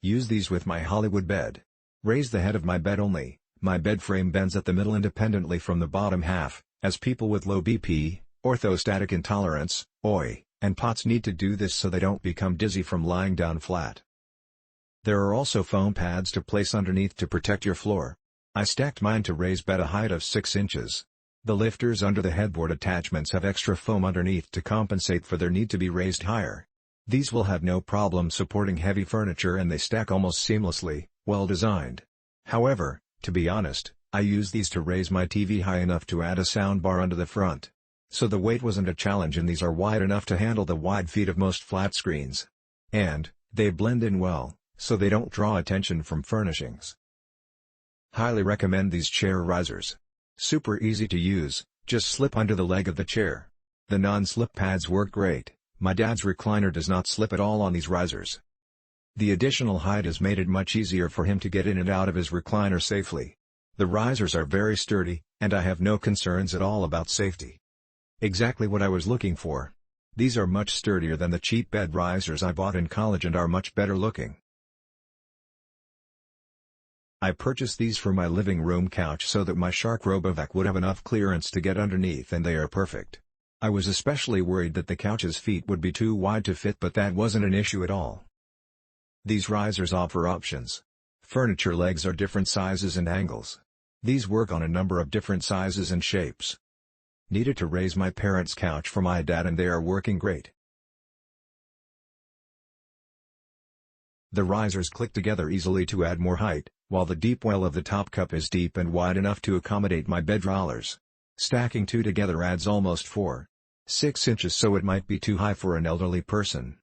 Use these with my Hollywood bed. Raise the head of my bed only. My bed frame bends at the middle independently from the bottom half, as people with low BP, orthostatic intolerance, OI, and POTS need to do this so they don't become dizzy from lying down flat. There are also foam pads to place underneath to protect your floor. I stacked mine to raise bed a height of 6 inches. The lifters under the headboard attachments have extra foam underneath to compensate for their need to be raised higher. These will have no problem supporting heavy furniture and they stack almost seamlessly, well designed. However, to be honest, I use these to raise my TV high enough to add a soundbar under the front. So the weight wasn't a challenge and these are wide enough to handle the wide feet of most flat screens. And, they blend in well, so they don't draw attention from furnishings. Highly recommend these chair risers. Super easy to use, just slip under the leg of the chair. The non-slip pads work great. My dad's recliner does not slip at all on these risers. The additional height has made it much easier for him to get in and out of his recliner safely. The risers are very sturdy, and I have no concerns at all about safety. Exactly what I was looking for. These are much sturdier than the cheap bed risers I bought in college and are much better looking. I purchased these for my living room couch so that my Shark RoboVac would have enough clearance to get underneath and they are perfect. I was especially worried that the couch's feet would be too wide to fit but that wasn't an issue at all. These risers offer options. Furniture legs are different sizes and angles. These work on a number of different sizes and shapes. Needed to raise my parents' couch for my dad and they are working great. The risers click together easily to add more height, while the deep well of the top cup is deep and wide enough to accommodate my bed rollers. Stacking two together adds almost 4.6 inches so it might be too high for an elderly person.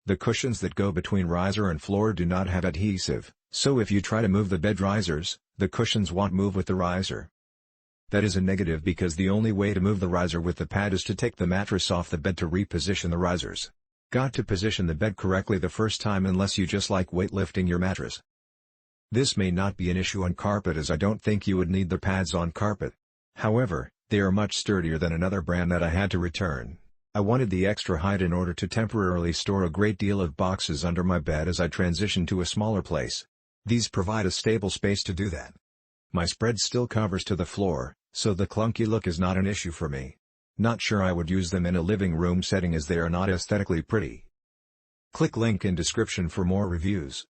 The cushions that go between riser and floor do not have adhesive, so if you try to move the bed risers, the cushions won't move with the riser. That is a negative because the only way to move the riser with the pad is to take the mattress off the bed to reposition the risers. Got to position the bed correctly the first time unless you just like weightlifting your mattress. This may not be an issue on carpet as I don't think you would need the pads on carpet. However, they are much sturdier than another brand that I had to return. I wanted the extra height in order to temporarily store a great deal of boxes under my bed as I transition to a smaller place. These provide a stable space to do that. My spread still covers to the floor, so the clunky look is not an issue for me. Not sure I would use them in a living room setting as they are not aesthetically pretty. Click link in description for more reviews.